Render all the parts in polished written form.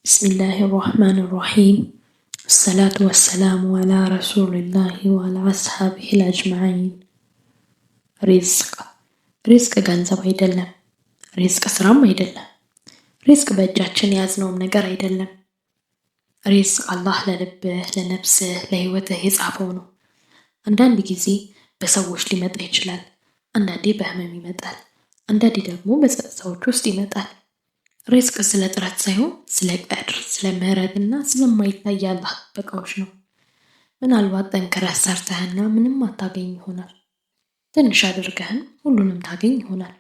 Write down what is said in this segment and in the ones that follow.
بسم الله الرحمن الرحيم. الصلاة والسلام على رسول الله وعلى أصحابه الأجمعين. ሪዝቅ ገንዘብ አይደለም። ሪዝቅ ስራም አይደለም። ሪዝቅ በእጃችን የያዝነውም ነገር አይደለም። ሪዝቅ አላህ ለልብህ፣ ለነፍስህ፣ ለህይወትህ የጻፈው ነው። አንዳንድ ጊዜ በሰዎች ሊመጣ ይችላል። አንዳንዴ በህመም ይመጣል። አንዳንዴ ደግሞ በጸጥታዎች ውስጥ ይመጣል። ሪዝቅ ስለ ጥረት ሳይሆን ስለ ቀድር፣ ስለ ምህረትና ስለማይታይ አላህ ጥበቃዎች ነው። ምናልባት ጠንክረህ ሰርተህና ምንም አታገኝ ይሆናል። ትንሽ አድርገህም ሁሉንም ታገኝ ይሆናል።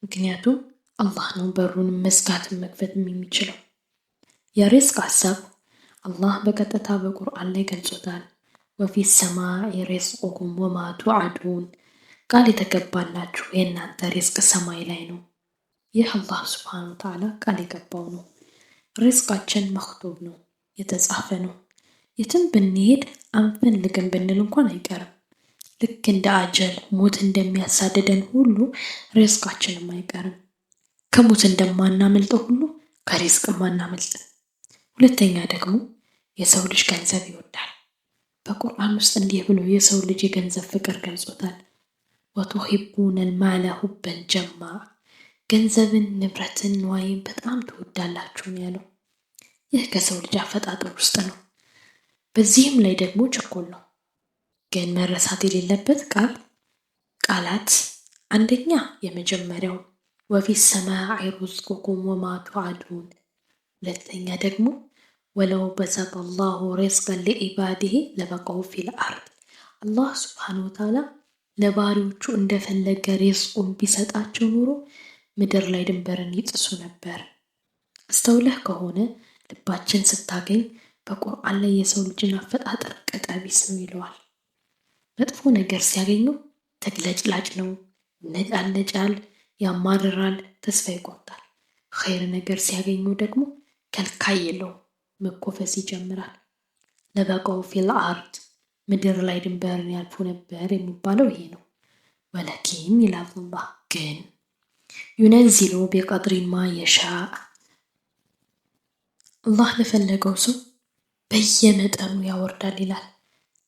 ምክንያቱም አላህ ነው በሩንም መዝጋትም መክፈትም የሚችለው። የሪዝቅ ሀሳብ አላህ በቀጥታ በቁርአን ላይ ገልጾታል። ወፊ ሰማኢ ሪዝቁኩም ወማ ቱዐዱን፣ ቃል የተገባላችሁ የእናንተ ሪዝቅ ሰማይ ላይ ነው። ይህ አላህ ሱብሓነሁ ወተዓላ ቃል የገባው ነው። ሪዝቃችን መክቱብ ነው፣ የተጻፈ ነው። የትም ብንሄድ አንፈልግም ብንል እንኳን አይቀርም። ልክ እንደ አጀል ሞት እንደሚያሳድደን ሁሉ ሪዝቃችንም አይቀርም። ከሞት እንደማናመልጠው ሁሉ ከሪዝቅም አናመልጥም። ሁለተኛ ደግሞ የሰው ልጅ ገንዘብ ይወዳል። በቁርአን ውስጥ እንዲህ ብሎ የሰው ልጅ የገንዘብ ፍቅር ገልጾታል። ወቱሂቡነል ማለ ሁበን ጀማ፣ ገንዘብን፣ ንብረትን፣ ንዋይን በጣም ትወዳላችሁ ነው ያለው። ይህ ከሰው ልጅ አፈጣጠር ውስጥ ነው። በዚህም ላይ ደግሞ ችኮል ነው። ግን መረሳት የሌለበት ቃላት አንደኛ የመጀመሪያው ወፊ ሰማኢ ሪዝቁኩም ወማ ቱዐዱን፣ ሁለተኛ ደግሞ ወለው በሰጠ አላሁ ሪዝቀን ሊዒባዲሂ ለበቀው ፊል አርድ፣ አላህ ሱብሓነሁ ወተዓላ ለባሪዎቹ እንደፈለገ ሪዝቁን ቢሰጣቸው ኑሮ ምድር ላይ ድንበርን ይጥሱ ነበር። አስተውለህ ከሆነ ልባችን ስታገኝ በቁርአን ላይ የሰው ልጅን አፈጣጠር ቀጠቢስ ነው ይለዋል። መጥፎ ነገር ሲያገኙ ተግለጭላጭ ነው፣ ይነጫነጫል፣ ያማርራል፣ ተስፋ ይቆርጣል። ኸይር ነገር ሲያገኙ ደግሞ ከልካይ የለው፣ መኮፈስ ይጀምራል። ለበቀው ፊል አርድ፣ ምድር ላይ ድንበርን ያልፉ ነበር የሚባለው ይሄ ነው። ወለኪን ይላል አላህ ግን ዩነዚሉ ቢቀድሪ ማ የሻእ፣ አላህ ለፈለገው ሰው በየመጠኑ ያወርዳል ይላል።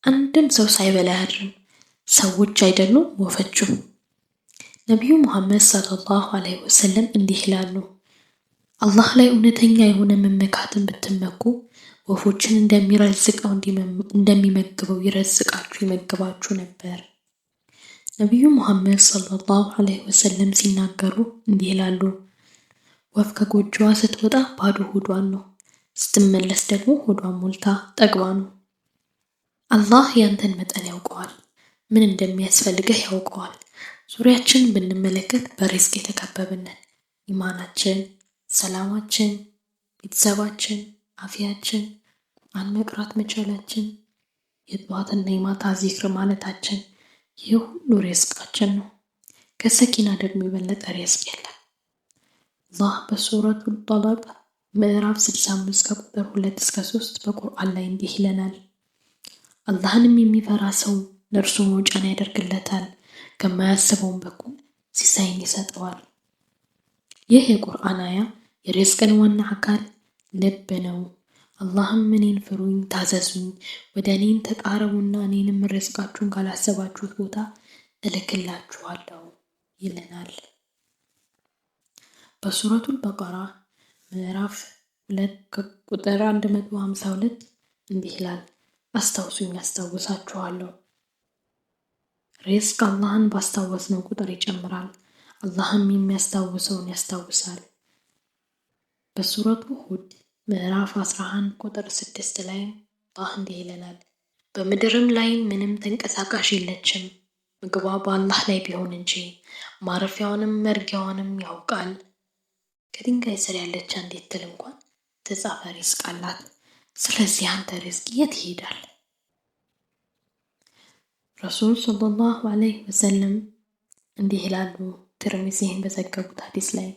አንድም ሰው ሳይበላ አያድርም። ሰዎች አይደሉም ወፎችም። ነቢዩ ሙሐመድ ሰለላሁ ዐለይሂ ወሰለም እንዲህ ይላሉ፣ አላህ ላይ እውነተኛ የሆነ መመካትን ብትመኩ ወፎችን እንደሚመግበው ይረዝቃችሁ ይመግባችሁ ነበር። ነቢዩ ሙሐመድ ሰለላሁ ዐለይሂ ወሰለም ሲናገሩ እንዲህ ይላሉ፣ ወፍ ከጎጆዋ ስትወጣ ባዶ ሆዷን ነው፣ ስትመለስ ደግሞ ሆዷን ሞልታ ጠግባ ነው። አላህ ያንተን መጠን ያውቀዋል፣ ምን እንደሚያስፈልግህ ያውቀዋል። ዙሪያችን ብንመለከት በሪዝቅ የተከበብን ነን። ኢማናችን፣ ሰላማችን፣ ቤተሰባችን፣ አፊያችን፣ ቁርአን መቅራት መቻላችን፣ የጠዋትና የማታ ዚክር ማለታችን፣ ይህ ሁሉ ሪዝቃችን ነው። ከሰኪና ደግሞ የበለጠ ሪዝቅ የለም። አላህ በሱረቱል ጠላቅ ምዕራፍ 65 ከቁጥር 2 እስከ 3 በቁርአን ላይ እንዲህ ይለናል፣ አላህንም የሚፈራ ሰው ለእርሱ መውጫን ያደርግለታል፣ ከማያስበውም በኩል ሲሳይን ይሰጠዋል። ይህ የቁርአን አያ የሪዝቅን ዋና አካል ልብ ነው። አላህም እኔን ፍሩኝ፣ ታዘዙኝ፣ ወደ እኔን ተቃረቡና እኔንም ሪዝቃችሁን ካላሰባችሁት ቦታ እልክላችኋለሁ ይለናል። በሱረቱል በቀራ ምዕራፍ 2 ቁጥር 152 እንዲህ ይላል፣ አስታውሱኝ አስታውሳችኋለሁ። ሪዝቅ አላህን ባስታወስነው ቁጥር ይጨምራል፣ አላህም የሚያስታውሰውን ያስታውሳል። በሱረቱ ሁድ ምዕራፍ 11 ቁጥር 6 ላይ አላህ እንዲህ ይለናል፣ በምድርም ላይ ምንም ተንቀሳቃሽ የለችም ምግቧ በአላህ ላይ ቢሆን እንጂ ማረፊያውንም መርጊያዋንም ያውቃል። ከድንጋይ ስር ያለች አንዲት ትል እንኳን የተጻፈ ሪዝቅ አላት። ስለዚህ አንተ ሪዝቅ የት ይሄዳል? ረሱል ሰለላሁ ዐለይሂ ወሰለም እንዲህ ይላሉ፣ ትርሚዚን በዘገቡት ሐዲስ ላይ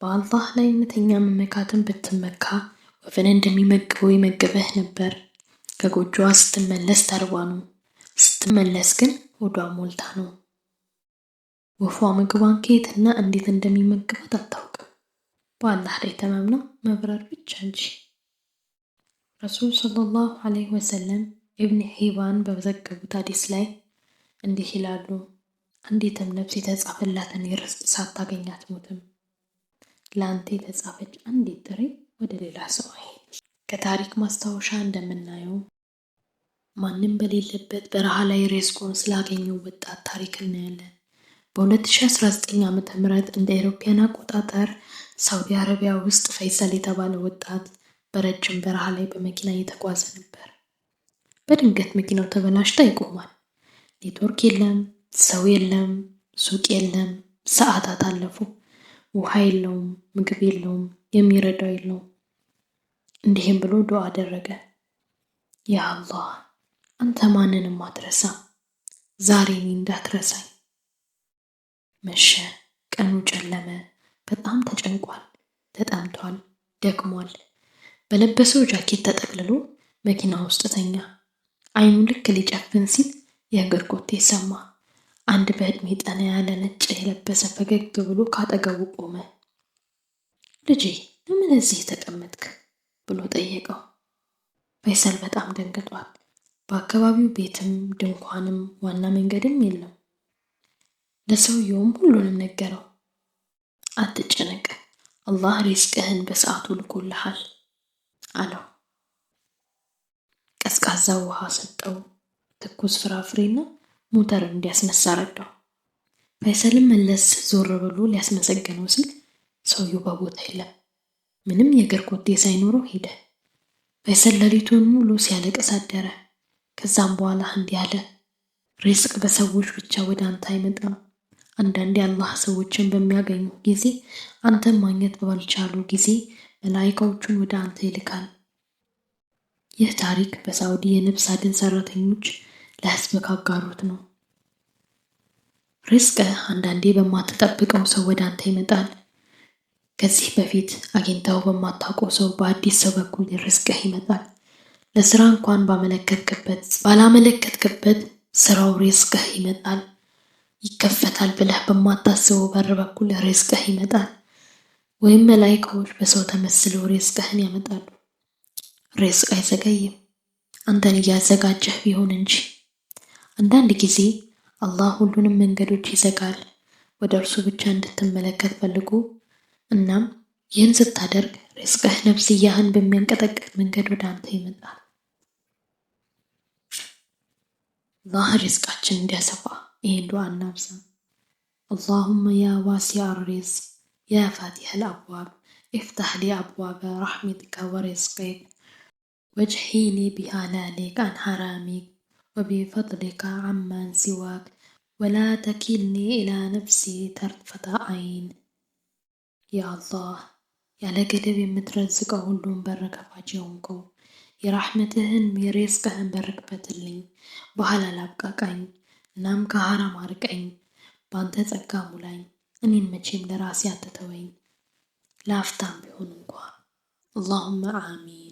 በአላህ ላይ እውነተኛ መመካትን ብትመካ ወፍን እንደሚመግበው ይመግበህ ነበር። ከጎጆዋ ስትመለስ ተርባ ነው፣ ስትመለስ ግን ሆዷ ሞልታ ነው። ወፏ ምግቧን ከየትና እንዴት እንደሚመግባት አታውቅም። በአላህ ላይ ተማምነው መብረር ብቻ እንጂ። ረሱል ሰለላሁ ዐለይሂ ወሰለም ኢብን ሒባን በዘገቡት ሐዲስ ላይ እንዲህ ይላሉ፣ አንዲትም ነፍስ የተጻፈላትን የርስቅ ሳታገኝ አትሞትም። ለአንተ የተጻፈች አንዲት ጥሬ ወደ ሌላ ሰው አይሄድም። ከታሪክ ማስታወሻ እንደምናየው ማንም በሌለበት በረሃ ላይ ሪዝቁን ስላገኘው ወጣት ታሪክ እናያለን። በ2019 ዓ.ም እንደ አውሮፓውያን አቆጣጠር ሳውዲ አረቢያ ውስጥ ፈይሰል የተባለ ወጣት በረጅም በረሃ ላይ በመኪና እየተጓዘ ነበር። በድንገት መኪናው ተበላሽቶ ይቆማል። ኔትወርክ የለም፣ ሰው የለም፣ ሱቅ የለም። ሰዓታት አለፉ። ውሃ የለውም፣ ምግብ የለውም፣ የሚረዳው የለውም። እንዲህም ብሎ ዱዓ አደረገ፣ ያ አላህ አንተ ማንንም አትረሳ፣ ዛሬ እኔን እንዳትረሳኝ። መሸ፣ ቀኑ ጨለመ። በጣም ተጨንቋል፣ ተጠምቷል፣ ደክሟል። በለበሰው ጃኬት ተጠቅልሎ መኪና ውስጥ ተኛ። አይኑ ልክ ሊጨፍን ሲል የእግር ኮቴ ሰማ። አንድ በዕድሜ ጠና ያለ ነጭ የለበሰ ፈገግ ብሎ ካጠገቡ ቆመ። ልጄ ለምን እዚህ ተቀመጥክ ብሎ ጠየቀው። ፈይሰል በጣም ደንግጧል። በአካባቢው ቤትም ድንኳንም ዋና መንገድም የለም። ለሰውየውም ሁሉንም ነገረው። አትጨነቅ፣ አላህ ሪዝቅህን በሰዓቱ ልኮልሃል አለው። ቀዝቃዛ ውሃ ሰጠው፣ ትኩስ ፍራፍሬና ሞተር እንዲያስነሳ ረዳው። ፈይሰልም መለስ ዞር ብሎ ሊያስመሰግነው ሲል ሰውየው በቦታ የለም። ምንም የእግር ኮቴ ሳይኖረው ሄደ። ፈይሰል ሌሊቱን ሙሉ ሲያለቅስ አደረ። ከዛም በኋላ እንዲህ አለ፣ ሪዝቅ በሰዎች ብቻ ወደ አንተ አይመጣም። አንዳንዴ አላህ ሰዎችን በሚያገኙ ጊዜ አንተን ማግኘት ባልቻሉ ጊዜ መላኢካዎቹን ወደ አንተ ይልካል። ይህ ታሪክ በሳውዲ የነፍስ አድን ሰራተኞች ለህዝብ ካጋሩት ነው። ሪዝቅህ አንዳንዴ በማትጠብቀው ሰው ወደ አንተ ይመጣል። ከዚህ በፊት አግኝተው በማታውቀው ሰው በአዲስ ሰው በኩል ሪዝቅህ ይመጣል። ለስራ እንኳን ባላመለከትክበት ስራው ሪዝቅህ ይመጣል። ይከፈታል ብለህ በማታስበው በር በኩል ሪዝቅህ ይመጣል። ወይም መላኢካዎች በሰው ተመስለው ሪዝቅህን ያመጣሉ። ሪዝቅ አይዘገይም፣ አንተን እያዘጋጀህ ቢሆን እንጂ። አንዳንድ ጊዜ አላህ ሁሉንም መንገዶች ይዘጋል ወደ እርሱ ብቻ እንድትመለከት ፈልጎ። እናም ይህን ስታደርግ ሪዝቅህ ነፍስያህን በሚያንቀጠቅጥ መንገድ ወደ አንተ ይመጣል። አላህ ሪዝቃችን እንዲያሰፋ ይህን ዱዓ እናብዛ። አላሁመ ያ ዋሲዐ ሪዝቅ ያ ፋቲሐል አብዋብ ኢፍታህ ሊ አብዋበ ረሕመቲከ ወሪዝቂክ ወጅሒኒ ቢሃላሊክ አን ሐራሚክ ወቢፈድሊከ አማን ሲዋክ ወላ ተኪልኒ ኢላ ነፍሲ ተርፈተ ዐይን። ያ አላህ ያለ ገደብ የምትረዝቀው ሁሉም በር ከፋች የሆንከው የራሕመትህን የሪዝቅህን በር ክፈትልኝ፣ በሐላል አብቃቃኝ፣ እናም ከሐራም አርቀኝ፣ በአንተ ጸጋ ሙላኝ። እኔን መቼም ለራሴ አትተወኝ፣ ለአፍታም ቢሆን እንኳ። አላሁመ አሚን።